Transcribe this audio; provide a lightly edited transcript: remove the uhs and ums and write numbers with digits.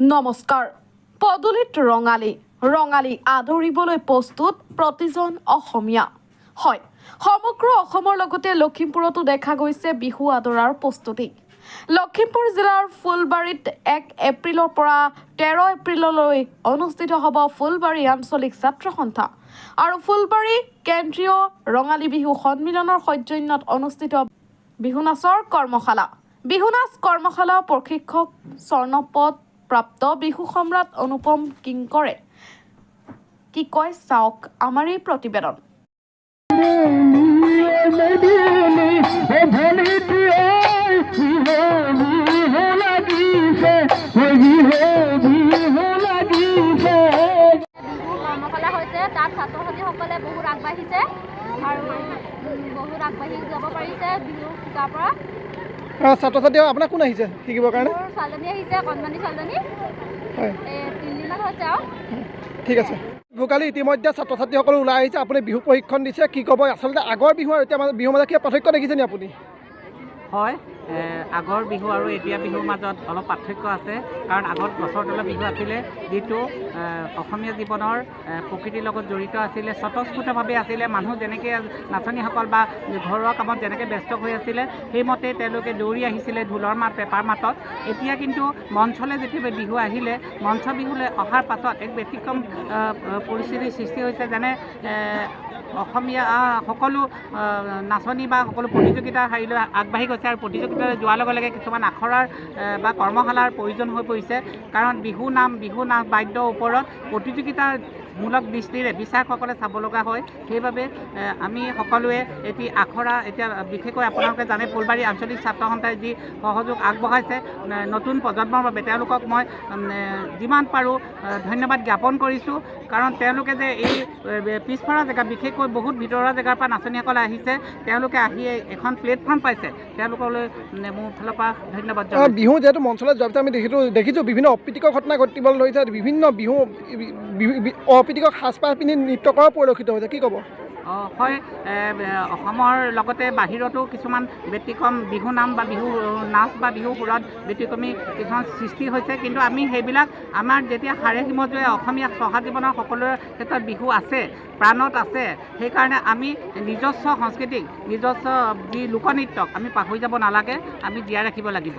নমস্কাৰ। পদূলিত ৰঙালী আদৰিবলৈ প্ৰস্তুত প্ৰতিজন অসমীয়া। হয়, সমগ্ৰ অসমৰ লগতে লখিমপুৰতো দেখা গৈছে বিহু আদৰাৰ প্ৰস্তুতি। লখিমপুৰ জিলাৰ ফুলবাৰীত 1 এপ্ৰিলৰ পৰা 13 এপ্ৰিললৈ অনুষ্ঠিত হ'ব ফুলবাৰী আঞ্চলিক ছাত্ৰ সন্থা আৰু ফুলবাৰী কেন্দ্ৰীয় ৰঙালী বিহু সন্মিলনৰ সৌজন্যত অনুষ্ঠিত বিহু নাচৰ কৰ্মশালা। বিহু নাচ কৰ্মশালা প্ৰশিক্ষক স্বৰ্ণপদ প্ৰাপ্ত বিহু সম্ৰাট অনুপম কিংকৰে কি কয় চাওক আমাৰ এই প্ৰতিবেদন। কৰ্মশালা হৈছে তাত ছাত্ৰ ছাত্ৰীসকলে বহুত আগবাঢ়িছে আৰু বহুত আগবাঢ়ি যাব পাৰিছে বিহু শিকাৰ পৰা। ছাত্ৰ ছাত্ৰী আপোনাক কোন আহিছে শিকিবৰ কাৰণে? মোৰ ছোৱালীজনী আহিছে, কণমানি ছোৱালীজনী। হয়, 3 দিনমান হৈছে আৰু। ঠিক আছে। ভোগালী ইতিমধ্যে ছাত্ৰ ছাত্ৰীসকল ওলাই আহিছে, আপুনি বিহু প্ৰশিক্ষণ দিছে, কি ক'ব? আচলতে আগৰ বিহু আৰু এতিয়া বিহুৰ মাজত কিবা পাৰ্থক্য দেখিছে নি আপুনি? হয়, আগৰ বিহু আৰু এতিয়া বিহুৰ মাজত অলপ পাৰ্থক্য আছে, কাৰণ আগত গছৰ তলৰ বিহু আছিলে, যিটো অসমীয়া জীৱনৰ প্ৰকৃতিৰ লগত জড়িত আছিলে, স্বতঃস্ফূৰ্তভাৱে আছিলে। মানুহ যেনেকৈ নাচনীসকল বা ঘৰুৱা কামত যেনেকৈ ব্যস্ত হৈ আছিলে, সেইমতে তেওঁলোকে দৌৰি আহিছিলে ঢোলৰ মাত, পেঁপাৰ মাতত। এতিয়া কিন্তু মঞ্চলৈ যেতিয়া বিহু আহিলে, মঞ্চ বিহুলৈ অহাৰ পাছত এক ব্যতিক্ৰম পৰিস্থিতিৰ সৃষ্টি হৈছে। যেনে অসমীয়া সকলো নাচনী বা সকলো প্ৰতিযোগিতাৰ হেৰিলৈ আগবাঢ়ি গৈছে আৰু প্ৰতিযোগিতালৈ যোৱাৰ লগে লগে কিছুমান আখৰাৰ বা কৰ্মশালাৰ প্ৰয়োজন হৈ পৰিছে, কাৰণ বিহু নাচ বাদ্যৰ ওপৰত প্ৰতিযোগিতামূলক দৃষ্টিৰে বিচাৰকসকলে চাব লগা হয়। সেইবাবে আমি সকলোৱে এতিয়া বিশেষকৈ আপোনালোকে জানে ফুলবাৰী আঞ্চলিক ছাত্ৰ সন্থাই যি সহযোগ আগবঢ়াইছে নতুন প্ৰজন্মৰ বাবে, তেওঁলোকক মই যিমান পাৰোঁ ধন্যবাদ জ্ঞাপন কৰিছোঁ, কাৰণ তেওঁলোকে যে এই পিছপৰা জেগা, বিশেষকৈ বহুত ভিতৰুৱা জেগাৰ পৰা নাচনীসকলে আহিছে, তেওঁলোকে আহি এখন প্লেটফৰ্ম পাইছে, তেওঁলোকলৈ মোৰ ফালৰ পৰা ধন্যবাদ জনাইছোঁ। বিহু যিহেতু মঞ্চলৈ যোৱাৰ পিছত আমি দেখিছোঁ বিভিন্ন অপ্ৰীতিকৰ ঘটনা ঘটিবলৈ ধৰিছে, বিভিন্ন বিহু অপ্ৰীতিকৰ সাজপাৰ পিন্ধি নৃত্য কৰা পৰিলক্ষিত হৈছে, কি ক'ব? হয়, অসমৰ লগতে বাহিৰতো কিছুমান ব্যতিক্ৰম বিহু নাচ বা বিহু সুৰত ব্যতিক্ৰমী কিছুমান সৃষ্টি হৈছে, কিন্তু আমি সেইবিলাক আমাৰ যেতিয়া হাড়ে হিমজুৱে অসমীয়া চহা জীৱনৰ সকলোৰে ক্ষেত্ৰত বিহু আছে, প্ৰাণত আছে। সেইকাৰণে আমি নিজস্ব সংস্কৃতিক, নিজস্ব যি লোকনৃত্যক আমি পাহৰি যাব নালাগে, আমি জীয়াই ৰাখিব লাগিব।